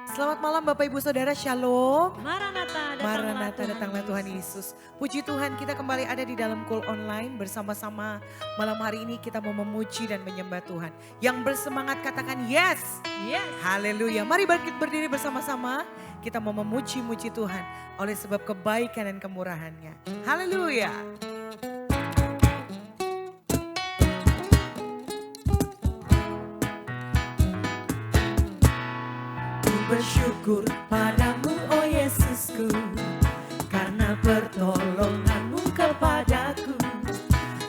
Selamat malam Bapak Ibu Saudara, Shalom. Maranatha, datanglah Maranatha, Tuhan datanglah Tuhan Yesus. Puji Tuhan, kita kembali ada di dalam Cool Online bersama-sama. Malam hari ini kita mau memuji dan menyembah Tuhan. Yang bersemangat katakan yes. Yes. Haleluya. Mari bangkit berdiri bersama-sama. Kita mau memuji-muji Tuhan oleh sebab kebaikan dan kemurahannya. Haleluya. Bersyukur padamu, oh Yesusku, karena pertolonganmu kepadaku.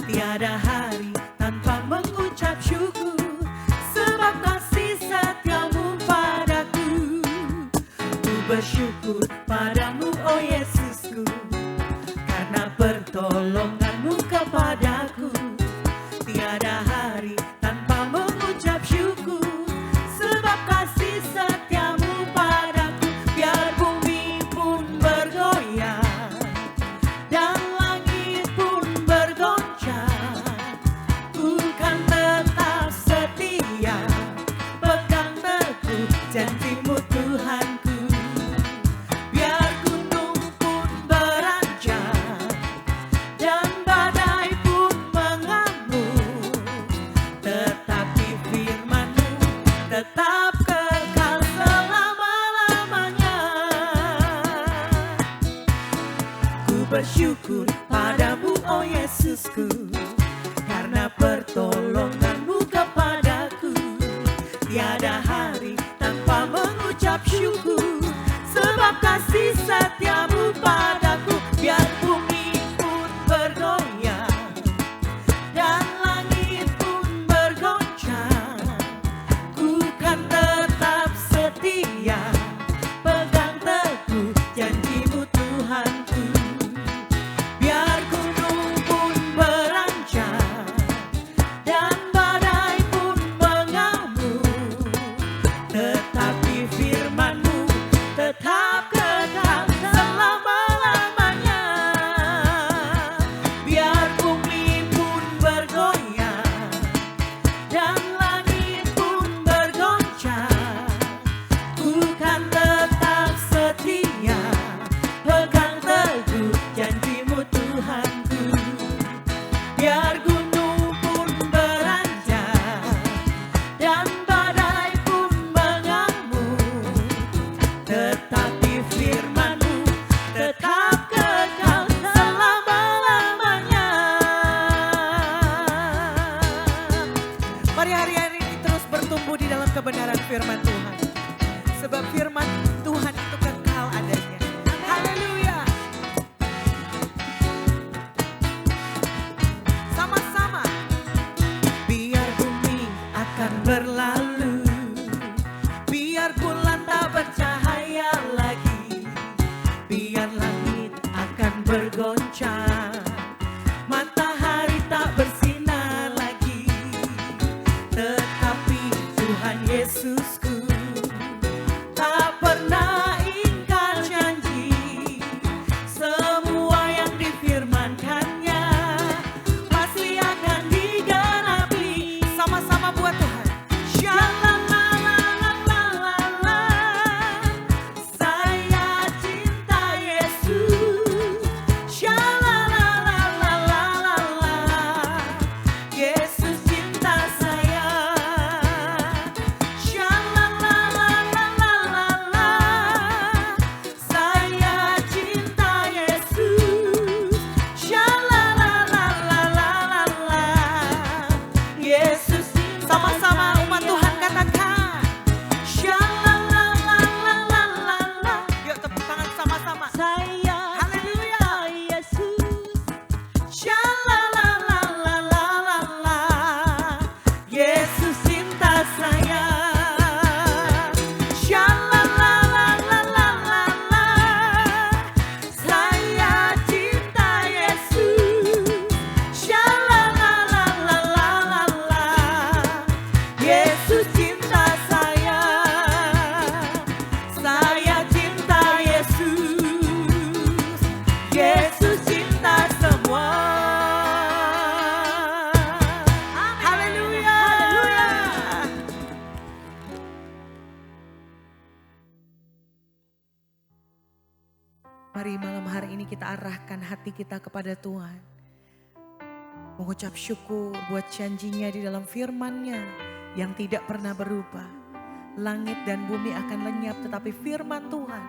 Tiada hari tanpa mengucap syukur, sebab kasih setiamu padaku. Ku bersyukur padamu, oh Yesusku, karena pertolonganmu kepadaku. Tiada hari tanpa mengucap syukur, sebab kasih setiamu padaku. Biar bumi pun bergoyang dan langit pun bergoncang, ku kan tetap setia, pegang teguh janjimu Tuhanku. Biar gunung pun beranjak dan badai pun mengamuk, tetapi firman-Mu tetap kekal selama-lamanya. Ku bersyukur padamu, oh Yesusku, karena pertolongan-Mu kepadaku. Tiada hari tanpa mengucap syukur, sebab kasih setiamu padaku. Biar bumi pun bergoyang dan langit pun bergoncang, ku kan tetap setia, pegang teguh janjimu Tuhanku. Biar gunung pun beranjak dan badai pun mengamuk, tetapi firman-Mu tetap kekal selama-lamanya. Biar bumi pun bergoyang dan langit pun bergoncang, ku kan tetap setia, pegang teguh janjimu Tuhanku. Biar gunung pun beranjak dan badai pun mengamuk, tetapi firman-Mu tetap kekal selama-lamanya. Mari hari-hari ini terus bertumbuh di dalam kebenaran firman Tuhan. Sebab firman Tuhan itu kekal adanya. Haleluya. Sama-sama. Biar bumi akan berlalu, biar bulan tak bercahaya lagi, biar langit akan bergoncang, matahari tak bersinar lagi, tetapi Tuhan Yesusku tak pernah ingkar janji. Semua yang difirmankannya pasti akan digenapi. Sama-sama buat Tuhan. Shalalalalala, saya cinta Yesus. Shalalalalala, Yesus cinta saya. Shalalalalala, Mari malam hari ini kita arahkan hati kita kepada Tuhan. Mengucap syukur buat janjinya di dalam firman-Nya yang tidak pernah berubah. Langit dan bumi akan lenyap tetapi firman Tuhan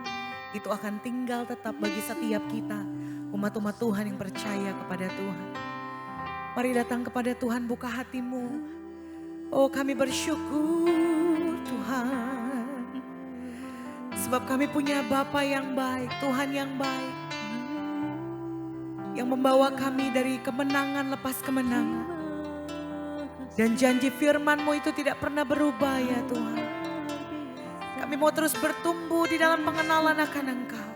itu akan tinggal tetap bagi setiap kita. Umat-umat Tuhan yang percaya kepada Tuhan. Mari datang kepada Tuhan, buka hatimu. Oh, kami bersyukur Tuhan. Sebab kami punya Bapa yang baik, Tuhan yang baik. Yang membawa kami dari kemenangan lepas kemenangan. Dan janji firman-Mu itu tidak pernah berubah ya Tuhan. Kami mau terus bertumbuh di dalam pengenalan akan Engkau.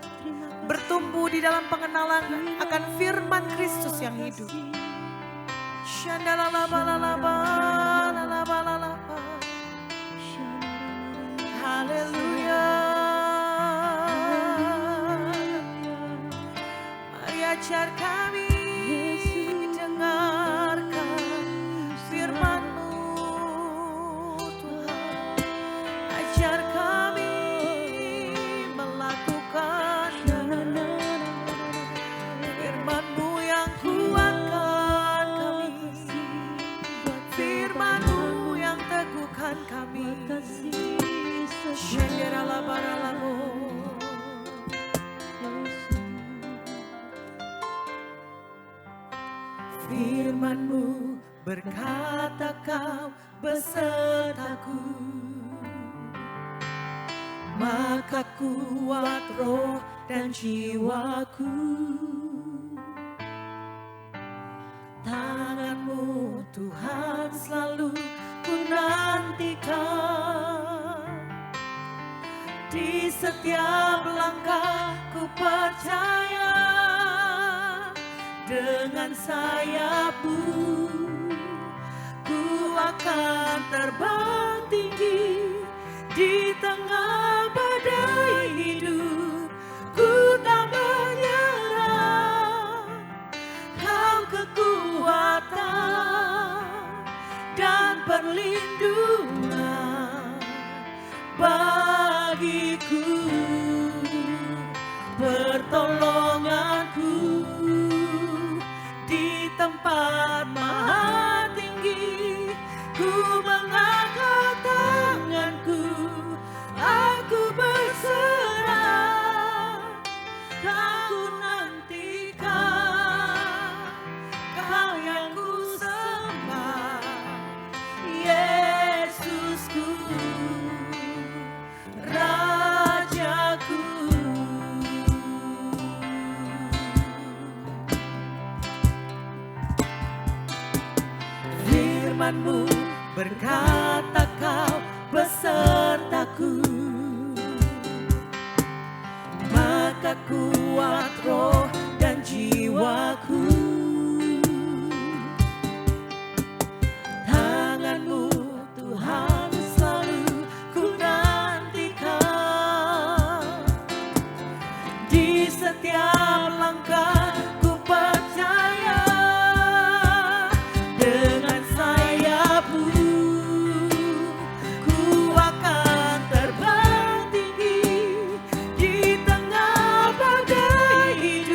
Bertumbuh di dalam pengenalan akan firman Kristus yang hidup. Haleluya. Mari ajar kami dengarkan firman-Mu Tuhan. Ajar kami melakukan firman-Mu yang kuatkan kami. Firman-Mu yang teguhkan kami. Firman-Mu berkata Kau besertaku, maka kuat roh dan jiwaku. Tangan-Mu Tuhan selalu ku nantikan. Di setiap langkah ku percaya, dengan sayap-Mu ku akan terbang tinggi. Di tengah badai hidup ku tak menyerah. Kau kekuatan dan perlindungan bagiku, pertolonganku di tempat maha tinggi. Ku mengangkat tanganku, aku berserah. Kau nantikan, Kau yang ku sembah, Yesusku, Rajaku. Firman-Mu berkata Kau besertaku, maka kuat roh dan jiwaku. Tangan-Mu Tuhan selalu ku nantikan. Di setiap langkah ku percaya, dengan sayap-Mu ku akan terbang tinggi. Di tengah badai hidup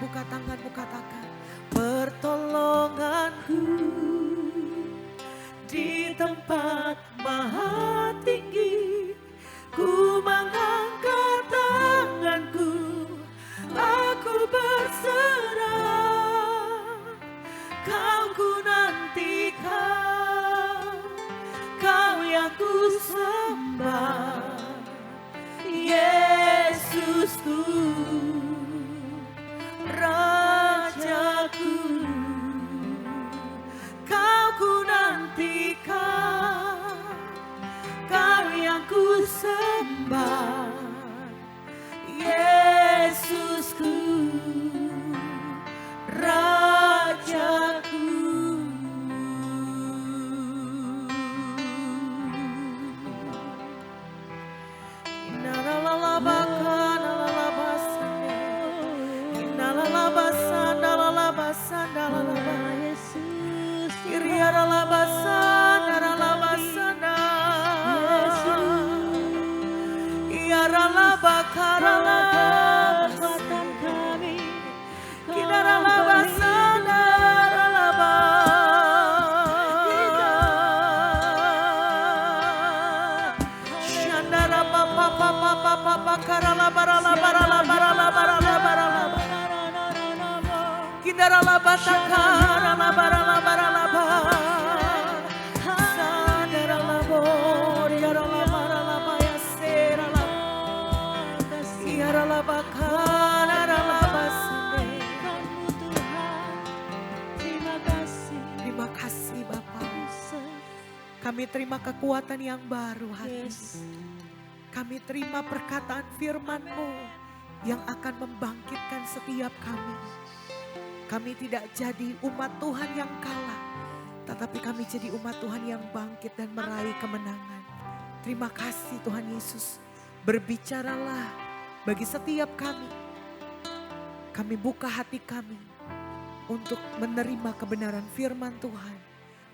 buka tanganmu, katakan, pertolonganku di tempat maha tinggi, ku mengangkat tanganku, aku berserah, kau ku nantikan, kau yang ku sembah, Yesusku, Rajaku, kau ku nantikan, kau yang ku sembah, Yesusku, Rajaku. Terima kasih Bapa. Kami terima kekuatan yang baru hari ini. Kami terima perkataan firman-Mu yang akan membangkitkan setiap kami. Kami tidak jadi umat Tuhan yang kalah, tetapi kami jadi umat Tuhan yang bangkit dan meraih kemenangan. Terima kasih Tuhan Yesus. Berbicaralah bagi setiap kami. Kami buka hati kami untuk menerima kebenaran firman Tuhan.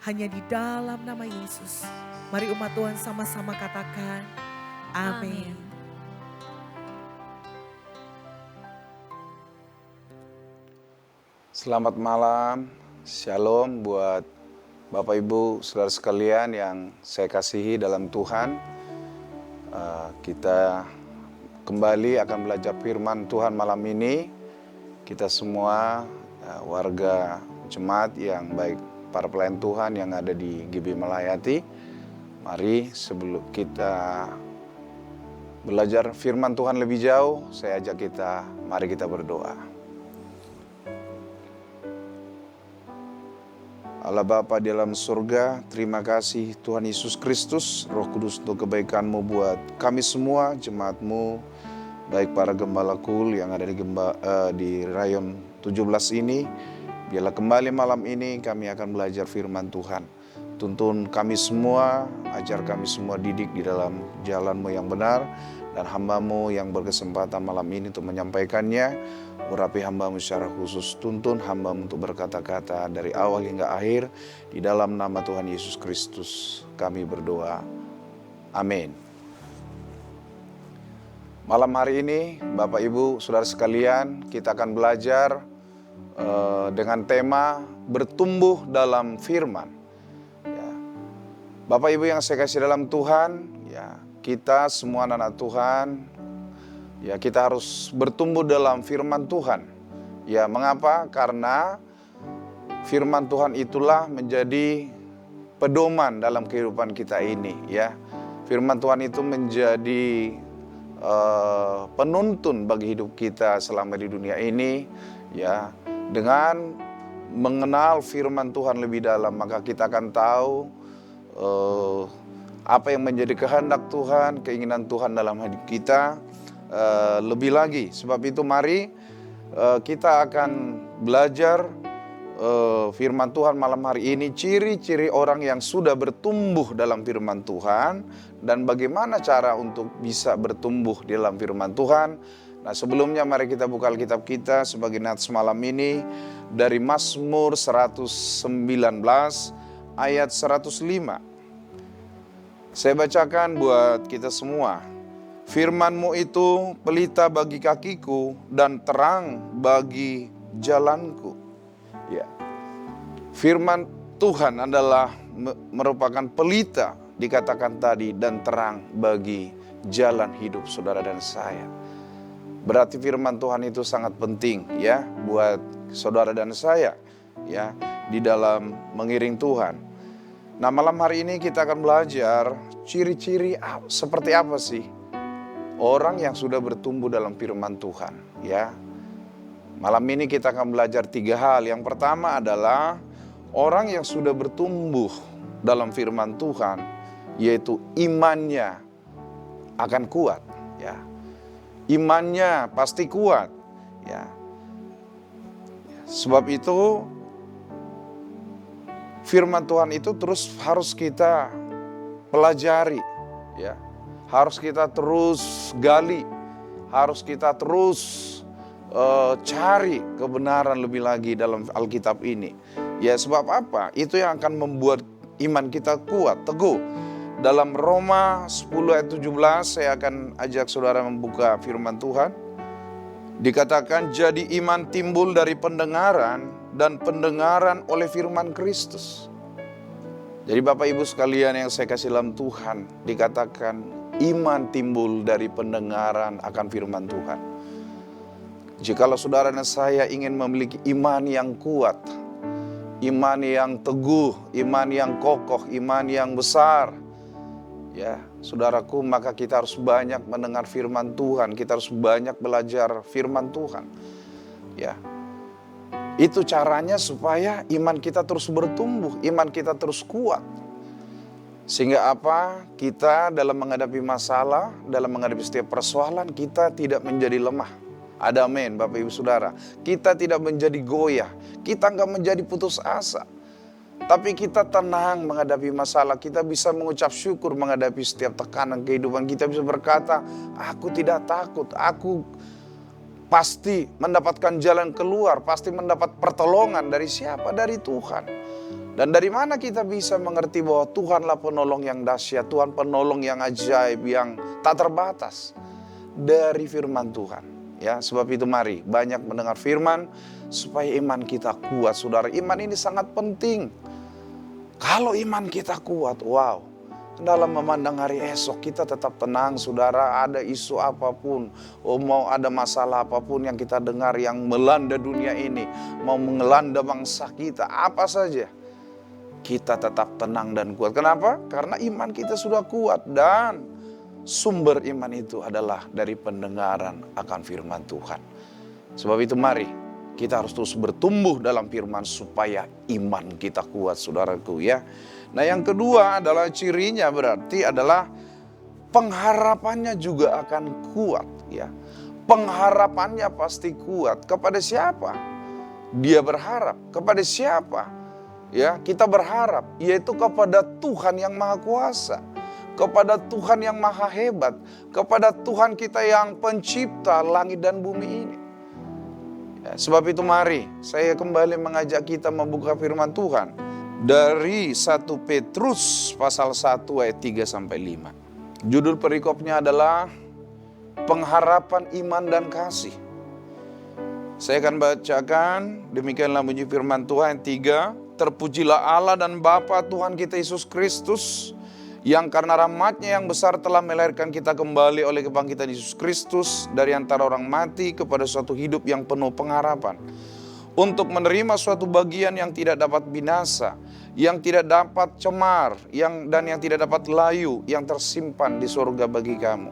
Hanya di dalam nama Yesus. Mari umat Tuhan sama-sama katakan, amin. Selamat malam, shalom buat Bapak Ibu saudara sekalian yang saya kasihi dalam Tuhan. Kita kembali akan belajar firman Tuhan malam ini. Kita semua warga jemaat yang baik, para pelayan Tuhan yang ada di GB Melayati. Mari sebelum kita belajar firman Tuhan lebih jauh, saya ajak mari kita berdoa. Allah Bapa di dalam surga, terima kasih Tuhan Yesus Kristus, Roh Kudus untuk kebaikan-Mu buat kami semua, jemaat-Mu, baik para gembala kul yang ada di rayon 17 ini. Biarlah kembali malam ini kami akan belajar firman Tuhan. Tuntun kami semua, ajar kami semua didik di dalam jalan-Mu yang benar, dan hamba-Mu yang berkesempatan malam ini untuk menyampaikannya. Urapi hamba-Mu secara khusus, tuntun hamba-Mu untuk berkata-kata dari awal hingga akhir. Di dalam nama Tuhan Yesus Kristus kami berdoa. Amin. Malam hari ini Bapak Ibu Saudara sekalian, kita akan belajar dengan tema bertumbuh dalam firman. Ya. Bapak Ibu yang saya kasih dalam Tuhan, ya, kita semua anak-anak Tuhan, ya, kita harus bertumbuh dalam firman Tuhan. Ya, mengapa? Karena firman Tuhan itulah menjadi pedoman dalam kehidupan kita ini, ya. Firman Tuhan itu menjadi penuntun bagi hidup kita selama di dunia ini, ya. Dengan mengenal firman Tuhan lebih dalam, maka kita akan tahu apa yang menjadi kehendak Tuhan, keinginan Tuhan dalam hidup kita. Lebih lagi, sebab itu mari kita akan belajar firman Tuhan malam hari ini, ciri-ciri orang yang sudah bertumbuh dalam firman Tuhan, dan bagaimana cara untuk bisa bertumbuh di dalam firman Tuhan. Nah, sebelumnya mari kita buka Alkitab kita sebagai nats malam ini dari Mazmur 119 ayat 105. Saya bacakan buat kita semua. Firman-Mu itu pelita bagi kakiku dan terang bagi jalanku. Ya. Firman Tuhan adalah merupakan pelita, dikatakan tadi, dan terang bagi jalan hidup saudara dan saya. Berarti firman Tuhan itu sangat penting ya buat saudara dan saya ya di dalam mengiring Tuhan. Nah, malam hari ini kita akan belajar ciri-ciri seperti apa sih orang yang sudah bertumbuh dalam firman Tuhan ya. Malam ini kita akan belajar 3 hal. Yang pertama adalah orang yang sudah bertumbuh dalam firman Tuhan, yaitu imannya akan kuat ya. Imannya pasti kuat ya. Sebab itu firman Tuhan itu terus harus kita pelajari ya. Harus kita terus gali, harus kita terus cari kebenaran lebih lagi dalam Alkitab ini. Ya, sebab apa? Itu yang akan membuat iman kita kuat, teguh. Dalam Roma 10 ayat 17 saya akan ajak saudara membuka firman Tuhan. Dikatakan jadi iman timbul dari pendengaran dan pendengaran oleh firman Kristus. Jadi Bapak Ibu sekalian yang saya kasih dalam Tuhan, dikatakan iman timbul dari pendengaran akan firman Tuhan. Jikalau saudara dan saya ingin memiliki iman yang kuat, iman yang teguh, iman yang kokoh, iman yang besar, ya saudaraku, maka kita harus banyak mendengar firman Tuhan, kita harus banyak belajar firman Tuhan. Ya, itu caranya supaya iman kita terus bertumbuh, iman kita terus kuat. Sehingga apa? Kita dalam menghadapi masalah, dalam menghadapi setiap persoalan, kita tidak menjadi lemah. Ada amin Bapak Ibu Saudara. Kita tidak menjadi goyah, kita enggak menjadi putus asa. Tapi kita tenang menghadapi masalah, kita bisa mengucap syukur menghadapi setiap tekanan kehidupan. Kita bisa berkata, aku tidak takut, aku pasti mendapatkan jalan keluar, pasti mendapat pertolongan dari siapa? Dari Tuhan. Dan dari mana kita bisa mengerti bahwa Tuhanlah penolong yang dahsyat, Tuhan penolong yang ajaib, yang tak terbatas? Dari firman Tuhan. Ya, sebab itu mari banyak mendengar firman supaya iman kita kuat, saudara. Iman ini sangat penting. Kalau iman kita kuat, wow, dalam memandang hari esok kita tetap tenang, saudara. Ada isu apapun, mau ada masalah apapun yang kita dengar yang melanda dunia ini, mau melanda bangsa kita, apa saja, kita tetap tenang dan kuat. Kenapa? Karena iman kita sudah kuat dan sumber iman itu adalah dari pendengaran akan firman Tuhan. Sebab itu mari kita harus terus bertumbuh dalam firman supaya iman kita kuat, saudaraku ya. Nah, yang kedua adalah cirinya berarti adalah pengharapannya juga akan kuat ya. Pengharapannya pasti kuat. Kepada siapa? Dia berharap. Kepada siapa? Ya, kita berharap, yaitu kepada Tuhan yang Maha Kuasa. Kepada Tuhan yang maha hebat, kepada Tuhan kita yang pencipta langit dan bumi ini. Ya, sebab itu mari saya kembali mengajak kita membuka firman Tuhan dari 1 Petrus pasal 1 ayat 3-5. Judul perikopnya adalah pengharapan iman dan kasih. Saya akan bacakan, demikianlah bunyi firman Tuhan 3. Terpujilah Allah dan Bapa Tuhan kita Yesus Kristus, yang karena rahmat-Nya yang besar telah melahirkan kita kembali oleh kebangkitan Yesus Kristus dari antara orang mati kepada suatu hidup yang penuh pengharapan, untuk menerima suatu bagian yang tidak dapat binasa, yang tidak dapat cemar, yang tidak dapat layu, yang tersimpan di surga bagi kamu,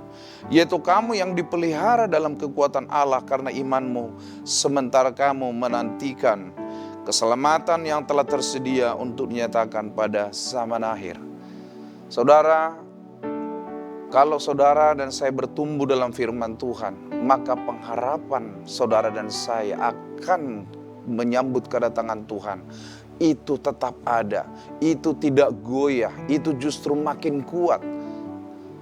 yaitu kamu yang dipelihara dalam kekuatan Allah karena imanmu, sementara kamu menantikan keselamatan yang telah tersedia untuk dinyatakan pada zaman akhir. Saudara, kalau saudara dan saya bertumbuh dalam firman Tuhan, maka pengharapan saudara dan saya akan menyambut kedatangan Tuhan itu tetap ada, itu tidak goyah, itu justru makin kuat.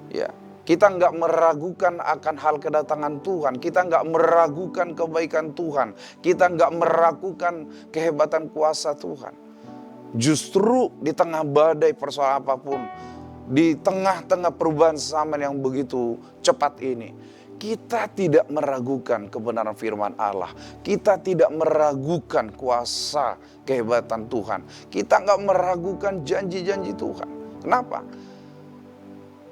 Ya, kita nggak meragukan akan hal kedatangan Tuhan, kita nggak meragukan kebaikan Tuhan, kita nggak meragukan kehebatan kuasa Tuhan. Justru di tengah badai persoalan apapun, di tengah-tengah perubahan zaman yang begitu cepat ini, kita tidak meragukan kebenaran firman Allah. Kita tidak meragukan kuasa kehebatan Tuhan. Kita nggak meragukan janji-janji Tuhan. Kenapa?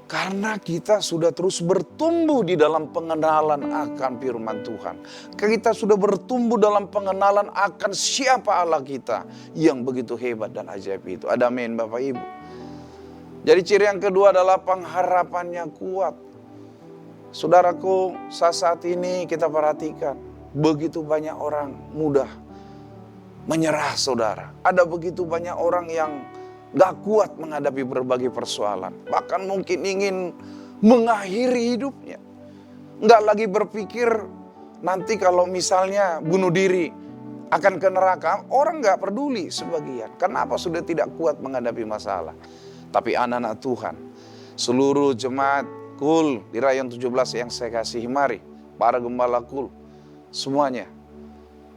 Karena kita sudah terus bertumbuh di dalam pengenalan akan firman Tuhan. Kita sudah bertumbuh dalam pengenalan akan siapa Allah kita yang begitu hebat dan ajaib itu. Ada amin Bapak Ibu. Jadi ciri yang kedua adalah pengharapannya kuat. Saudaraku, saat ini kita perhatikan begitu banyak orang mudah menyerah saudara. Ada begitu banyak orang yang gak kuat menghadapi berbagai persoalan. Bahkan mungkin ingin mengakhiri hidupnya. Gak lagi berpikir nanti kalau misalnya bunuh diri akan ke neraka. Orang gak peduli sebagian. Kenapa sudah tidak kuat menghadapi masalah. Tapi anak-anak Tuhan, seluruh jemaat Kul di Rayon 17 yang saya kasihi, mari para gembala Kul semuanya.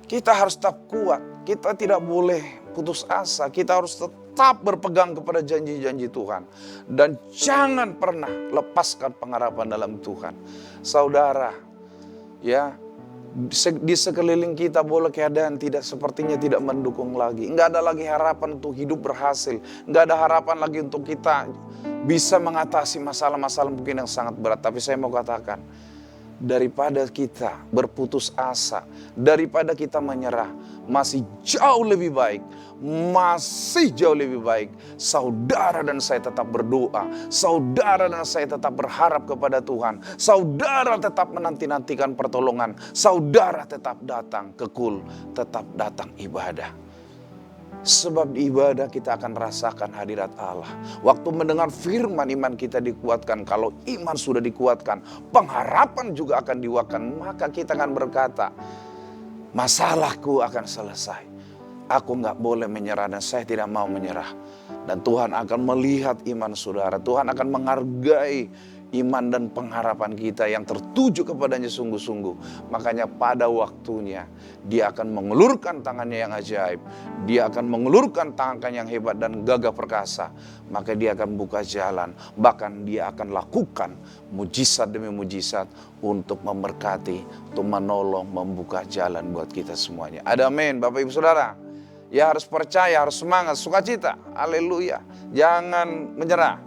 Kita harus tetap kuat. Kita tidak boleh putus asa. Kita harus tetap berpegang kepada janji-janji Tuhan. Dan jangan pernah lepaskan pengharapan dalam Tuhan. Saudara, ya, di sekeliling kita boleh keadaan sepertinya tidak mendukung lagi. Enggak ada lagi harapan untuk hidup berhasil. Enggak ada harapan lagi untuk kita bisa mengatasi masalah-masalah mungkin yang sangat berat. Tapi saya mau katakan, daripada kita berputus asa, daripada kita menyerah, masih jauh lebih baik, saudara dan saya tetap berdoa, saudara dan saya tetap berharap kepada Tuhan, saudara tetap menanti-nantikan pertolongan, saudara tetap datang ke Kul, tetap datang ibadah. Sebab di ibadah kita akan rasakan hadirat Allah. Waktu mendengar firman, iman kita dikuatkan. Kalau iman sudah dikuatkan, pengharapan juga akan dikuatkan. Maka kita akan berkata, masalahku akan selesai. Aku gak boleh menyerah dan saya tidak mau menyerah. Dan Tuhan akan melihat iman saudara. Tuhan akan menghargai iman dan pengharapan kita yang tertuju kepadanya sungguh-sungguh. Makanya pada waktunya Dia akan mengulurkan tangannya yang ajaib. Dia akan mengulurkan tangannya yang hebat dan gagah perkasa. Maka Dia akan buka jalan. Bahkan Dia akan lakukan mujizat demi mujizat untuk memberkati, untuk menolong, membuka jalan buat kita semuanya. Ada amin Bapak Ibu Saudara. Ya harus percaya, harus semangat, sukacita. Haleluya. Jangan menyerah.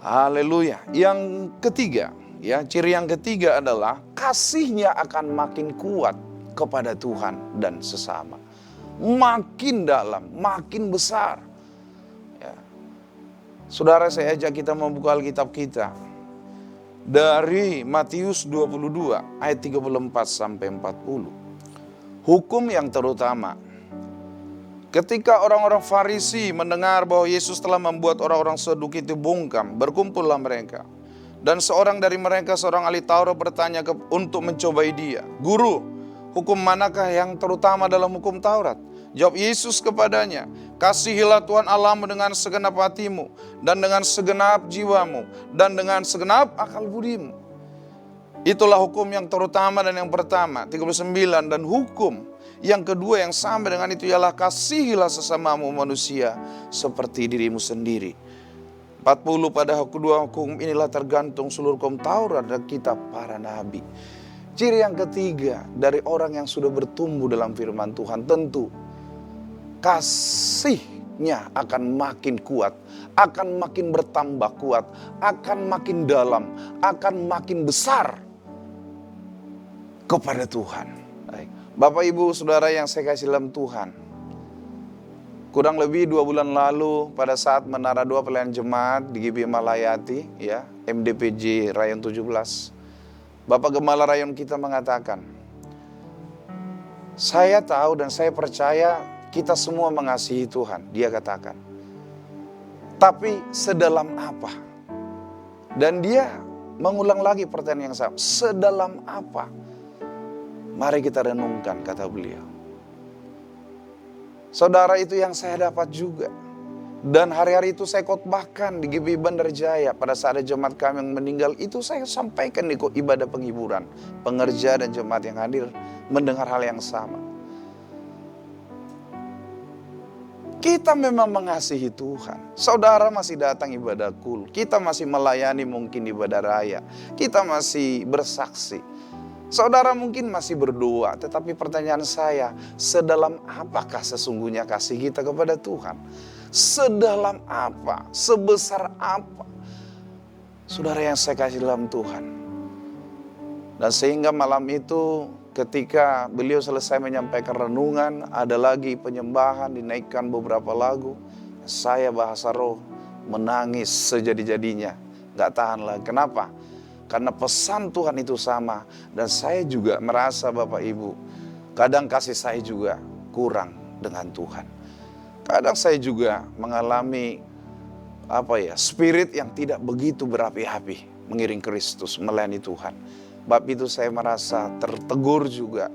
Haleluya. Yang ketiga, ya, ciri yang ketiga adalah kasihnya akan makin kuat kepada Tuhan dan sesama. Makin dalam, makin besar. Ya. Saudara, saya ajak kita membuka Alkitab kita. Dari Matius 22 ayat 34 sampai 40. Hukum yang terutama. Ketika orang-orang Farisi mendengar bahwa Yesus telah membuat orang-orang Saduki itu bungkam, berkumpullah mereka. Dan seorang dari mereka, seorang ahli Taurat, bertanya untuk mencobai Dia, Guru, hukum manakah yang terutama dalam hukum Taurat? Jawab Yesus kepadanya, kasihilah Tuhan Allahmu dengan segenap hatimu, dan dengan segenap jiwamu, dan dengan segenap akal budimu. Itulah hukum yang terutama dan yang pertama, 39. Dan hukum yang kedua yang sama dengan itu ialah kasihilah sesamamu manusia seperti dirimu sendiri. 40. Pada kedua hukum inilah tergantung seluruh hukum Taurat dan kitab para nabi. Ciri yang ketiga dari orang yang sudah bertumbuh dalam firman Tuhan, tentu kasihnya akan makin kuat, akan makin bertambah kuat, akan makin dalam, akan makin besar kepada Tuhan. Baik. Bapak Ibu Saudara yang saya kasih dalam Tuhan, kurang lebih 2 bulan lalu pada saat menara 2 pelayanan jemaat di GBI Malayati, ya, MDPJ Rayon 17, Bapak Gembala Rayon kita mengatakan, saya tahu dan saya percaya kita semua mengasihi Tuhan. Dia katakan, tapi sedalam apa? Dan dia mengulang lagi pertanyaan yang sama, sedalam apa? Mari kita renungkan, kata beliau. Saudara, itu yang saya dapat juga. Dan hari-hari itu saya khotbahkan di GBI Bandar Jaya. Pada saat ada jemaat kami yang meninggal, itu saya sampaikan di ibadah penghiburan. Pengerja dan jemaat yang hadir mendengar hal yang sama. Kita memang mengasihi Tuhan. Saudara masih datang ibadah kul. Kita masih melayani mungkin ibadah raya. Kita masih bersaksi. Saudara mungkin masih berdoa. Tetapi pertanyaan saya, sedalam apakah sesungguhnya kasih kita kepada Tuhan? Sedalam apa? Sebesar apa? Saudara yang saya kasih dalam Tuhan. Dan sehingga malam itu ketika beliau selesai menyampaikan renungan, ada lagi penyembahan, dinaikkan beberapa lagu. Saya bahasa roh menangis sejadi-jadinya. Gak tahan lagi. Kenapa? Karena pesan Tuhan itu sama. Dan saya juga merasa Bapak Ibu, kadang kasih saya juga kurang dengan Tuhan. Kadang saya juga mengalami spirit yang tidak begitu berapi-api mengiring Kristus, melayani Tuhan. Bab itu saya merasa tertegur juga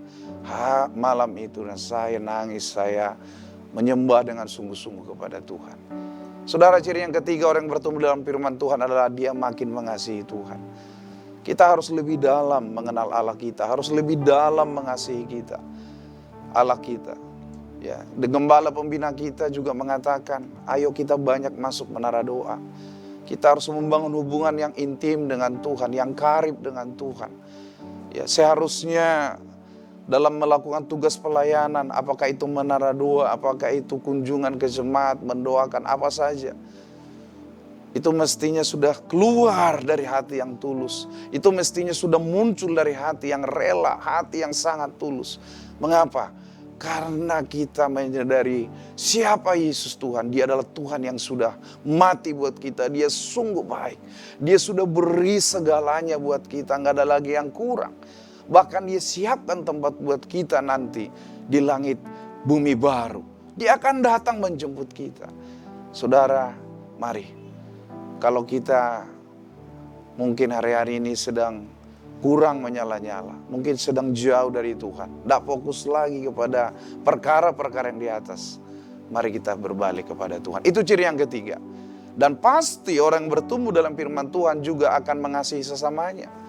malam itu, dan saya nangis, saya menyembah dengan sungguh-sungguh kepada Tuhan. Saudara, ciri yang ketiga orang yang bertumbuh dalam firman Tuhan adalah dia makin mengasihi Tuhan. Kita harus lebih dalam mengenal Allah kita, harus lebih dalam mengasihi kita, Allah kita. Ya, gembala pembina kita juga mengatakan, ayo kita banyak masuk menara doa. Kita harus membangun hubungan yang intim dengan Tuhan, yang karib dengan Tuhan. Ya, seharusnya dalam melakukan tugas pelayanan, apakah itu menara doa, apakah itu kunjungan ke jemaat, mendoakan apa saja, itu mestinya sudah keluar dari hati yang tulus. Itu mestinya sudah muncul dari hati yang rela, hati yang sangat tulus. Mengapa? Karena kita menyadari siapa Yesus Tuhan. Dia adalah Tuhan yang sudah mati buat kita. Dia sungguh baik. Dia sudah beri segalanya buat kita. Nggak ada lagi yang kurang. Bahkan dia siapkan tempat buat kita nanti di langit bumi baru. Dia akan datang menjemput kita. Saudara, mari. Kalau kita mungkin hari-hari ini sedang kurang menyala-nyala, mungkin sedang jauh dari Tuhan, tidak fokus lagi kepada perkara-perkara yang di atas, mari kita berbalik kepada Tuhan. Itu ciri yang ketiga. Dan pasti orang yang bertumbuh dalam firman Tuhan juga akan mengasihi sesamanya.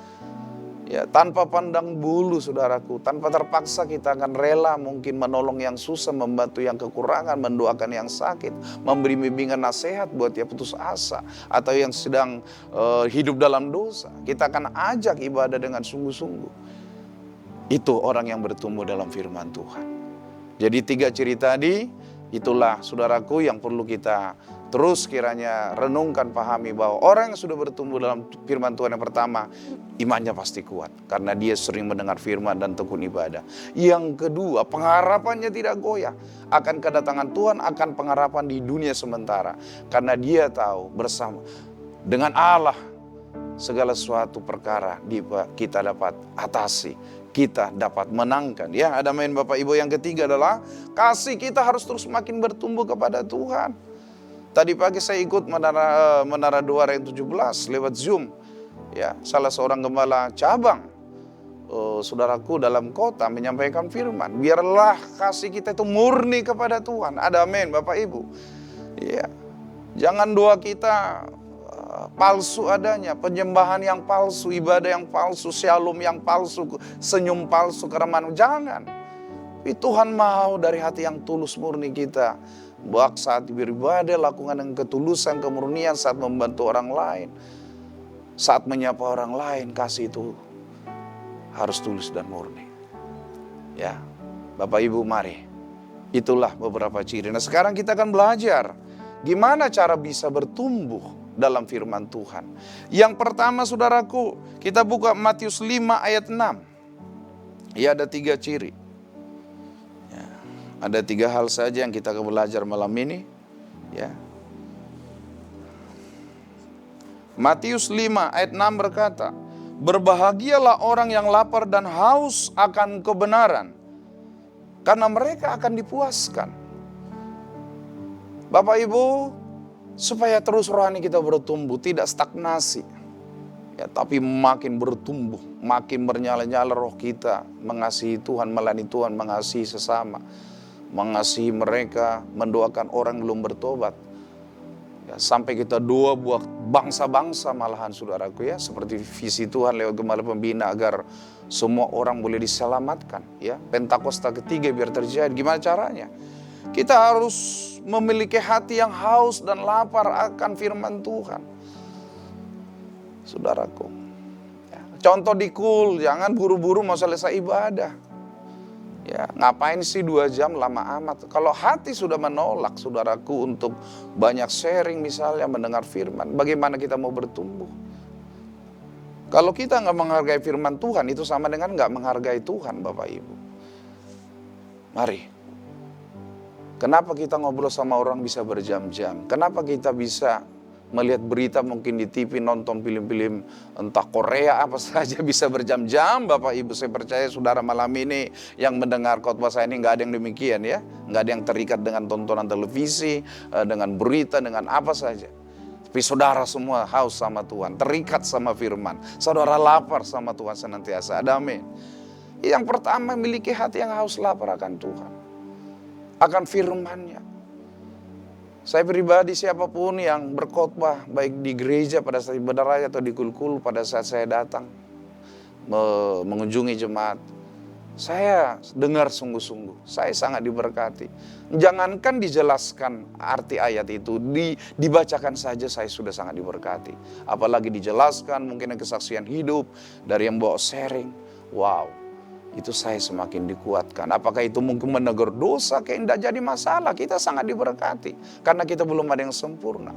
Ya, tanpa pandang bulu saudaraku, tanpa terpaksa kita akan rela mungkin menolong yang susah, membantu yang kekurangan, mendoakan yang sakit, memberi bimbingan nasihat buat yang putus asa atau yang sedang hidup dalam dosa. Kita akan ajak ibadah dengan sungguh-sungguh. Itu orang yang bertumbuh dalam firman Tuhan. Jadi 3 ciri tadi, itulah saudaraku yang perlu kita terus kiranya renungkan, pahami bahwa orang yang sudah bertumbuh dalam firman Tuhan, yang pertama, imannya pasti kuat. Karena dia sering mendengar firman dan tekun ibadah. Yang kedua, pengharapannya tidak goyah akan kedatangan Tuhan, akan pengharapan di dunia sementara. Karena dia tahu bersama dengan Allah segala suatu perkara kita dapat atasi, kita dapat menangkan. Ya, ada main Bapak Ibu. Yang ketiga adalah kasih kita harus terus makin bertumbuh kepada Tuhan. Tadi pagi saya ikut menara doa yang 17 lewat Zoom. Ya, salah seorang gembala cabang, saudaraku dalam kota menyampaikan firman. Biarlah kasih kita itu murni kepada Tuhan. Ada amin Bapak Ibu. Ya, jangan doa kita palsu adanya, penyembahan yang palsu, ibadah yang palsu, shalom yang palsu, senyum palsu, keramahan. Jangan. Tapi Tuhan mau dari hati yang tulus murni kita. Bahwa saat beribadah, lakukan dengan ketulusan, kemurnian, saat membantu orang lain, saat menyapa orang lain, kasih itu harus tulus dan murni. Ya, Bapak Ibu mari. Itulah beberapa ciri. Nah, sekarang kita akan belajar gimana cara bisa bertumbuh dalam firman Tuhan. Yang pertama saudaraku, kita buka Matius 5 ayat 6. Ya, ada 3 ciri. Ada 3 hal saja yang kita akan belajar malam ini. Ya. Matius 5 ayat 6 berkata, berbahagialah orang yang lapar dan haus akan kebenaran, karena mereka akan dipuaskan. Bapak Ibu, supaya terus rohani kita bertumbuh, tidak stagnasi. Ya, tapi makin bertumbuh, makin bernyala-nyala roh kita, mengasihi Tuhan, melayani Tuhan, mengasihi sesama, mengasihi mereka, mendoakan orang belum bertobat. Ya, sampai kita doa buat bangsa-bangsa malahan saudaraku ya, seperti visi Tuhan lewat gembala pembina agar semua orang boleh diselamatkan. Ya, Pentakosta ketiga biar terjadi. Gimana caranya? Kita harus memiliki hati yang haus dan lapar akan firman Tuhan. Saudaraku, contoh di KUL, jangan buru-buru mau selesai ibadah. Ya, ngapain sih 2 jam lama amat? Kalau hati sudah menolak, saudaraku, untuk banyak sharing misalnya, mendengar firman, bagaimana kita mau bertumbuh? Kalau kita nggak menghargai firman Tuhan, itu sama dengan nggak menghargai Tuhan, Bapak Ibu. Mari, kenapa kita ngobrol sama orang bisa berjam-jam? Kenapa kita bisa melihat berita mungkin di TV, nonton film-film entah Korea apa saja bisa berjam-jam, Bapak Ibu. Saya percaya saudara malam ini yang mendengar khotbah saya ini nggak ada yang demikian ya. Nggak ada yang terikat dengan tontonan televisi, dengan berita, dengan apa saja. Tapi saudara semua haus sama Tuhan, terikat sama firman. Saudara lapar sama Tuhan senantiasa. Ada amin. Yang pertama, miliki hati yang haus lapar akan Tuhan, akan firman-Nya. Saya pribadi, siapapun yang berkhotbah baik di gereja pada saat ibadah raya atau di KUL pada saat saya datang mengunjungi jemaat, saya dengar sungguh-sungguh, saya sangat diberkati. Jangankan dijelaskan arti ayat itu, dibacakan saja saya sudah sangat diberkati. Apalagi dijelaskan mungkin kesaksian hidup dari yang bawa sharing. Wow, itu saya semakin dikuatkan. Apakah itu mungkin menegur dosa, kayak tidak jadi masalah. Kita sangat diberkati karena kita belum ada yang sempurna.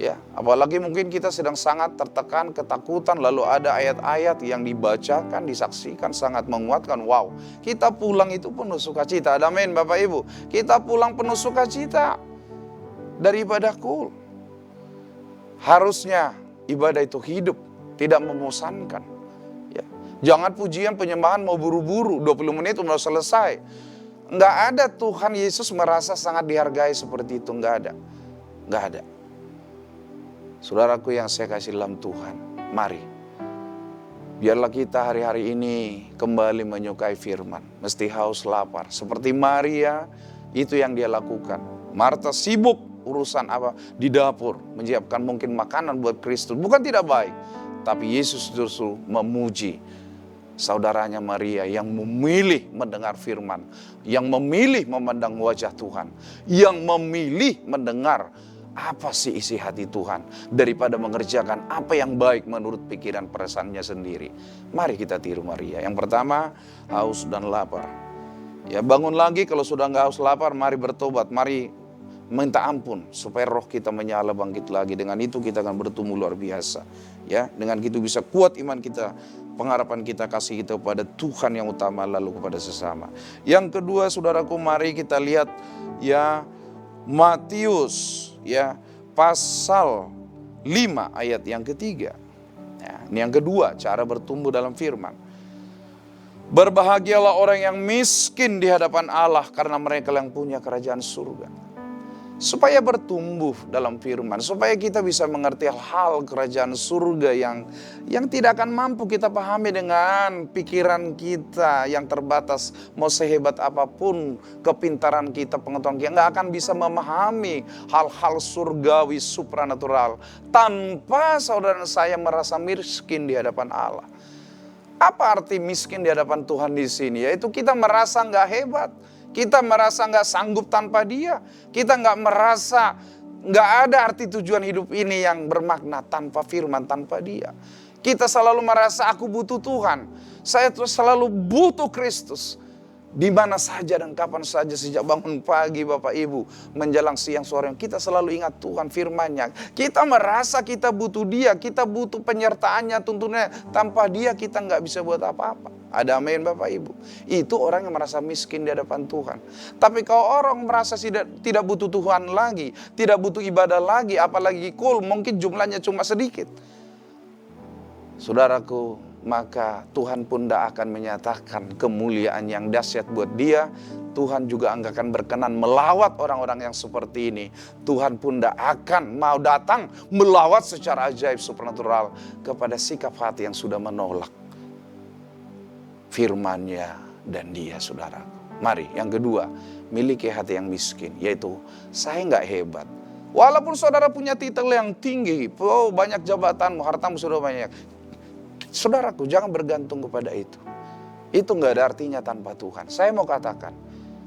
Ya, apalagi mungkin kita sedang sangat tertekan, ketakutan, lalu ada ayat-ayat yang dibacakan, disaksikan, sangat menguatkan. Wow, kita pulang itu penuh sukacita. Amin, Bapak Ibu. Kita pulang penuh sukacita dari ibadah KUL. Harusnya ibadah itu hidup, tidak membosankan. Jangan pujian penyembahan mau buru-buru, 20 menit udah selesai. Enggak ada Tuhan Yesus merasa sangat dihargai seperti itu, enggak ada. Enggak ada. Saudaraku yang saya kasih dalam Tuhan, mari. Biarlah kita hari-hari ini kembali menyukai firman. Mesti haus lapar. Seperti Maria, itu yang dia lakukan. Marta sibuk urusan apa? Di dapur, menyiapkan mungkin makanan buat Kristus. Bukan tidak baik, tapi Yesus justru memuji saudaranya Maria yang memilih mendengar firman, yang memilih memandang wajah Tuhan, yang memilih mendengar apa sih isi hati Tuhan daripada mengerjakan apa yang baik menurut pikiran perasaannya sendiri. Mari kita tiru Maria. Yang pertama, haus dan lapar. Ya, bangun lagi kalau sudah nggak haus lapar, mari bertobat, mari minta ampun supaya roh kita menyala bangkit lagi. Dengan itu kita akan bertumbuh luar biasa. Ya, dengan itu bisa kuat iman kita, pengharapan kita, kasih kita kepada Tuhan yang utama lalu kepada sesama. Yang kedua, saudaraku, mari kita lihat ya Matius ya pasal 5 ayat yang ketiga. Ya, ini yang kedua, cara bertumbuh dalam firman. Berbahagialah orang yang miskin di hadapan Allah karena mereka yang punya kerajaan surga. Supaya bertumbuh dalam firman, supaya kita bisa mengerti hal kerajaan surga yang tidak akan mampu kita pahami dengan pikiran kita yang terbatas. Mau sehebat apapun kepintaran kita, pengetahuan kita, nggak akan bisa memahami hal-hal surgawi supranatural tanpa saudara saya merasa miskin di hadapan Allah. Apa arti miskin di hadapan Tuhan di sini? Yaitu kita merasa nggak hebat. Kita merasa nggak sanggup tanpa Dia. Kita nggak merasa nggak ada arti tujuan hidup ini yang bermakna tanpa firman, tanpa Dia. Kita selalu merasa aku butuh Tuhan. Saya terus selalu butuh Kristus. Di mana saja dan kapan saja, sejak bangun pagi Bapak Ibu, menjelang siang sore, kita selalu ingat Tuhan firman-Nya. Kita merasa kita butuh Dia, kita butuh penyertaannya, tuntunnya. Tanpa Dia kita nggak bisa buat apa-apa. Ada amin Bapak Ibu. Itu orang yang merasa miskin di hadapan Tuhan. Tapi kalau orang merasa tidak butuh Tuhan lagi, tidak butuh ibadah lagi, apalagi KUL, mungkin jumlahnya cuma sedikit. Saudaraku, maka Tuhan pun tidak akan menyatakan kemuliaan yang dahsyat buat dia. Tuhan juga enggak akan berkenan melawat orang-orang yang seperti ini. Tuhan pun tidak akan mau datang melawat secara ajaib supernatural kepada sikap hati yang sudah menolak firman-Nya dan Dia, saudara. Mari, yang kedua, miliki hati yang miskin, yaitu saya enggak hebat. Walaupun saudara punya titel yang tinggi, banyak jabatan, hartamu sudah banyak. Saudaraku, jangan bergantung kepada itu. Itu nggak ada artinya tanpa Tuhan. Saya mau katakan,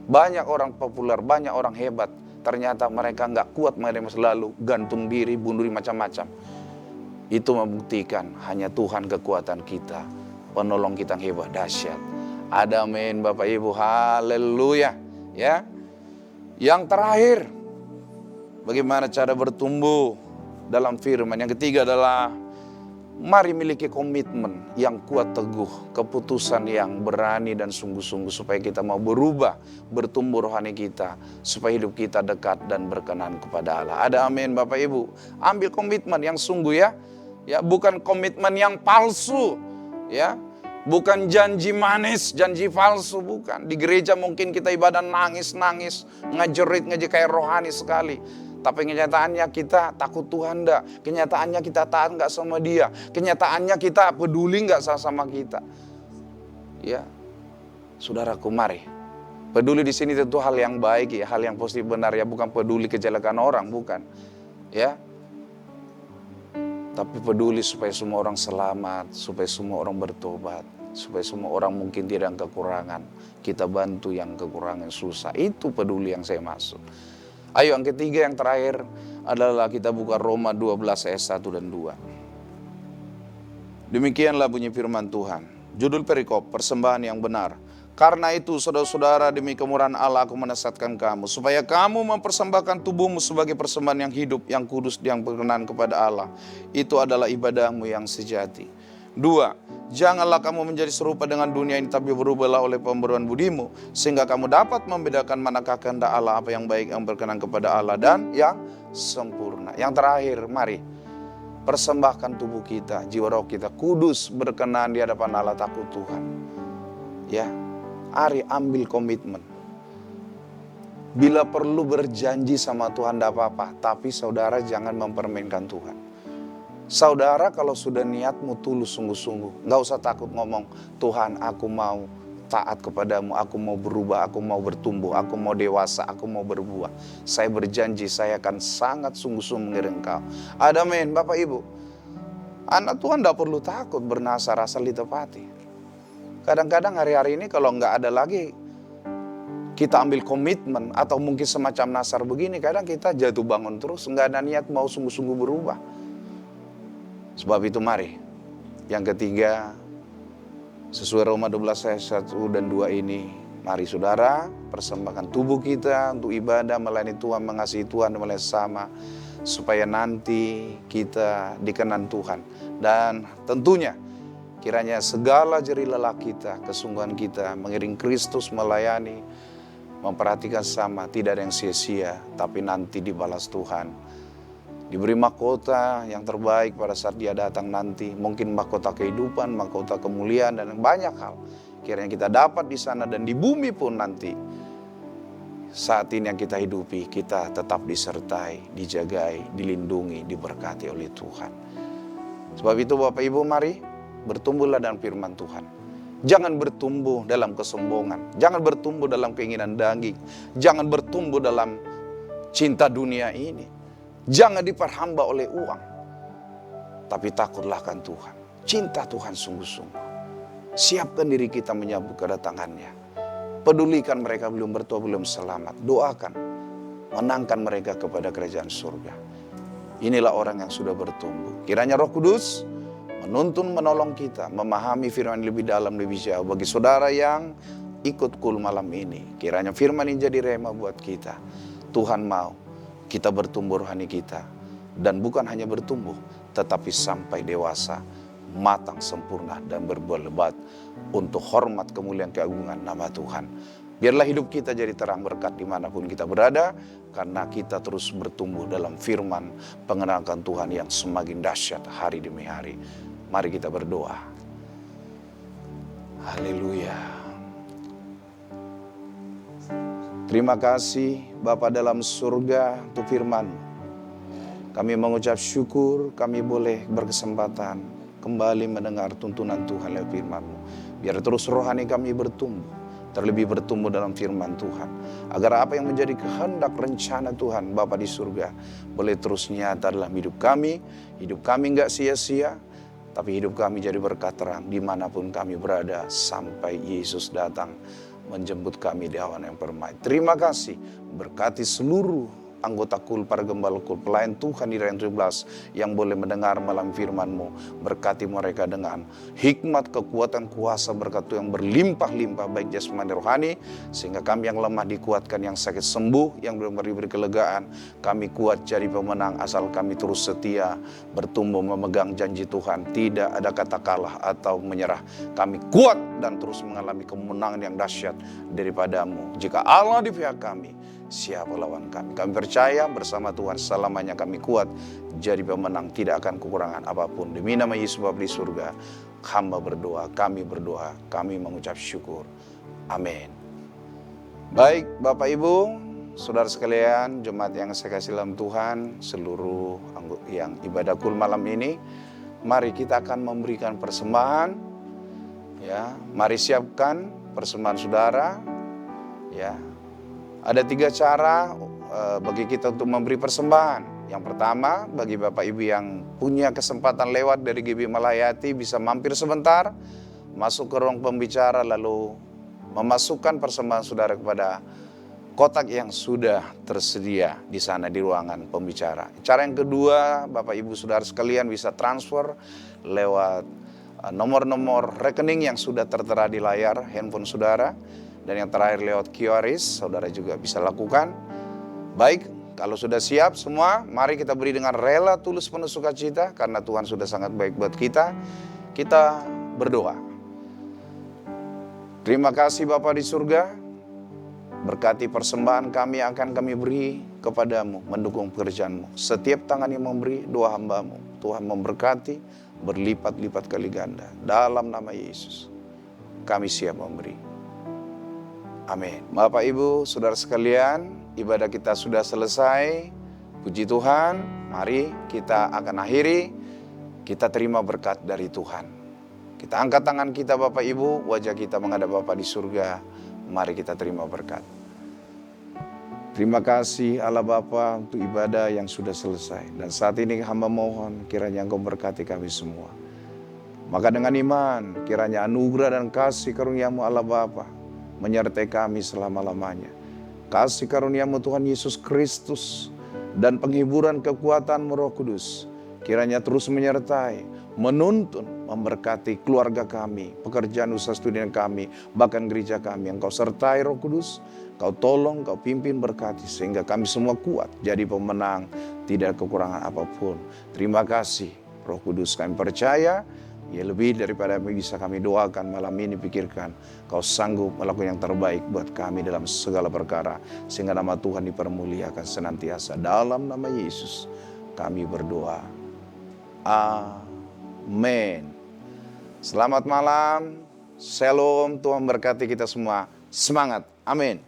Banyak orang populer, banyak orang hebat. Ternyata mereka nggak kuat, mereka selalu gantung diri, bunuh diri macam-macam. Itu membuktikan hanya Tuhan kekuatan kita, penolong kita yang hebat, dahsyat. Ada amin Bapak Ibu, haleluya. Ya. Yang terakhir, bagaimana cara bertumbuh dalam firman. Yang ketiga adalah mari miliki komitmen yang kuat teguh, keputusan yang berani dan sungguh-sungguh supaya kita mau berubah, bertumbuh rohani kita, supaya hidup kita dekat dan berkenan kepada Allah. Ada amin Bapak Ibu. Ambil komitmen yang sungguh ya. Ya, bukan komitmen yang palsu, ya. Bukan janji manis, janji palsu, bukan. Di gereja mungkin kita ibadah nangis-nangis, ngejerit kayak rohani sekali. Tapi kenyataannya kita takut Tuhan enggak. Kenyataannya kita taat enggak sama Dia. Kenyataannya kita peduli enggak sama kita. Ya. Saudaraku, mari. Peduli di sini tentu hal yang baik ya, hal yang positif benar ya, bukan peduli kejelekan orang, bukan. Ya. Tapi peduli supaya semua orang selamat, supaya semua orang bertobat, supaya semua orang mungkin tidak kekurangan. Kita bantu yang kekurangan susah. Itu peduli yang saya maksud. Ayo yang ketiga, yang terakhir adalah kita buka Roma 12 ayat 1 dan 2. Demikianlah bunyi firman Tuhan. Judul perikop, persembahan yang benar. Karena itu saudara-saudara, demi kemurahan Allah aku menasihatkan kamu, supaya kamu mempersembahkan tubuhmu sebagai persembahan yang hidup, yang kudus, yang berkenan kepada Allah. Itu adalah ibadahmu yang sejati. 2. Janganlah kamu menjadi serupa dengan dunia ini, tapi berubahlah oleh pembaruan budimu, sehingga kamu dapat membedakan manakah kehendak Allah, apa yang baik, yang berkenan kepada Allah, dan yang sempurna. Yang terakhir, mari persembahkan tubuh kita, jiwa roh kita, kudus, berkenan di hadapan Allah, takut Tuhan. Ya. Mari ambil komitmen. Bila perlu berjanji sama Tuhan tidak apa-apa, tapi saudara jangan mempermainkan Tuhan. Saudara kalau sudah niatmu tulus sungguh-sungguh, gak usah takut ngomong, Tuhan aku mau taat kepadamu, aku mau berubah, aku mau bertumbuh, aku mau dewasa, aku mau berbuah. Saya berjanji saya akan sangat sungguh-sungguh mengiring Engkau. Ada amin Bapak Ibu. Anak Tuhan tidak perlu takut bernasar asal ditepati. Kadang-kadang hari-hari ini kalau nggak ada lagi kita ambil komitmen atau mungkin semacam nasar begini, kadang kita jatuh bangun terus, nggak ada niat mau sungguh-sungguh berubah. Sebab itu mari, yang ketiga, sesuai Roma 12 ayat 1 dan 2 ini, mari saudara persembahkan tubuh kita untuk ibadah, melayani Tuhan, mengasihi Tuhan, dan melayani sama, supaya nanti kita dikenan Tuhan. Dan tentunya, kiranya segala jerih lelah kita, kesungguhan kita, mengiring Kristus melayani, memperhatikan sama, tidak ada yang sia-sia, tapi nanti dibalas Tuhan. Diberi mahkota yang terbaik pada saat Dia datang nanti. Mungkin mahkota kehidupan, mahkota kemuliaan, dan banyak hal. Kiranya kita dapat di sana dan di bumi pun nanti. Saat ini yang kita hidupi, kita tetap disertai, dijagai, dilindungi, diberkati oleh Tuhan. Sebab itu Bapak Ibu mari, bertumbuhlah dalam firman Tuhan. Jangan bertumbuh dalam kesombongan. Jangan bertumbuh dalam keinginan daging. Jangan bertumbuh dalam cinta dunia ini. Jangan diperhamba oleh uang. Tapi takutlah akan Tuhan. Cinta Tuhan sungguh-sungguh. Siapkan diri kita menyambut kedatangannya. Pedulikan mereka belum bertobat, belum selamat. Doakan. Menangkan mereka kepada kerajaan surga. Inilah orang yang sudah bertumbuh. Kiranya Roh Kudus menuntun, menolong kita, memahami firman lebih dalam, lebih jauh. Bagi saudara yang ikut kul malam ini, kiranya firman ini jadi rema buat kita. Tuhan mau kita bertumbuh rohani kita. Dan bukan hanya bertumbuh, tetapi sampai dewasa, matang, sempurna, dan berbuah lebat untuk hormat, kemuliaan, keagungan nama Tuhan. Biarlah hidup kita jadi terang berkat dimanapun kita berada, karena kita terus bertumbuh dalam firman, pengenalan Tuhan yang semakin dahsyat hari demi hari. Mari kita berdoa. Haleluya. Terima kasih Bapa dalam surga untuk firman-Mu. Kami mengucap syukur kami boleh berkesempatan kembali mendengar tuntunan Tuhan lewat firman-Mu. Biar terus rohani kami bertumbuh, terlebih bertumbuh dalam firman Tuhan. Agar apa yang menjadi kehendak rencana Tuhan Bapa di surga boleh terus nyata dalam hidup kami. Hidup kami enggak sia-sia, tapi hidup kami jadi berkat terang dimanapun kami berada sampai Yesus datang menjemput kami di awan yang permai. Terima kasih, berkati seluruh anggota KUL, para gembala KUL, pelayan Tuhan di Rayon 17 yang boleh mendengar malam firman-Mu. Berkati mereka dengan hikmat, kekuatan, kuasa, berkat yang berlimpah-limpah baik jasmani rohani, sehingga kami yang lemah dikuatkan, yang sakit sembuh, yang belum diberi kelegaan. Kami kuat jadi pemenang asal kami terus setia, bertumbuh memegang janji Tuhan. Tidak ada kata kalah atau menyerah. Kami kuat dan terus mengalami kemenangan yang dahsyat daripada-Mu. Jika Allah di pihak kami, siapa lawan kami? Kami percaya bersama Tuhan selamanya kami kuat, jadi pemenang, tidak akan kekurangan apapun. Demi nama Yesus Bapa di surga, hamba berdoa, kami mengucap syukur. Amin. Baik Bapak Ibu, saudara sekalian, jemaat yang saya kasih dalam Tuhan, seluruh yang ibadah KUL malam ini, mari kita akan memberikan persembahan. Ya, mari siapkan persembahan saudara. Ya, ada 3 cara bagi kita untuk memberi persembahan. Yang pertama, bagi Bapak Ibu yang punya kesempatan lewat dari GB Malayati, bisa mampir sebentar, masuk ke ruang pembicara, lalu memasukkan persembahan saudara kepada kotak yang sudah tersedia di sana di ruangan pembicara. Cara yang kedua, Bapak Ibu saudara sekalian bisa transfer lewat nomor-nomor rekening yang sudah tertera di layar handphone saudara. Dan yang terakhir lewat QRIS, saudara juga bisa lakukan. Baik, kalau sudah siap semua, mari kita beri dengan rela, tulus, penuh sukacita, karena Tuhan sudah sangat baik buat kita. Kita berdoa. Terima kasih Bapa di surga, berkati persembahan kami akan kami beri kepadamu, mendukung pekerjaan-Mu. Setiap tangan yang memberi, doa hamba-Mu, Tuhan memberkati, berlipat-lipat kali ganda. Dalam nama Yesus, kami siap memberi. Amin. Bapak Ibu, saudara sekalian, ibadah kita sudah selesai. Puji Tuhan, mari kita akan akhiri. Kita terima berkat dari Tuhan. Kita angkat tangan kita Bapak Ibu, wajah kita menghadap Bapa di surga. Mari kita terima berkat. Terima kasih Allah Bapa untuk ibadah yang sudah selesai. Dan saat ini hamba mohon kiranya Engkau berkati kami semua. Maka dengan iman, kiranya anugerah dan kasih karunia-Mu Allah Bapa menyertai kami selama-lamanya. Kasih karunia-Mu Tuhan Yesus Kristus dan penghiburan kekuatan-Mu Roh Kudus kiranya terus menyertai, menuntun, memberkati keluarga kami, pekerjaan usaha studi kami, bahkan gereja kami. Engkau sertai Roh Kudus, Kau tolong, Kau pimpin, berkati, sehingga kami semua kuat jadi pemenang, tidak kekurangan apapun. Terima kasih Roh Kudus, kami percaya ya lebih daripada bisa kami doakan malam ini, pikirkan Kau sanggup melakukan yang terbaik buat kami dalam segala perkara, sehingga nama Tuhan dipermuliakan senantiasa. Dalam nama Yesus kami berdoa. Amin. Selamat malam, shalom, Tuhan berkati kita semua. Semangat, amin.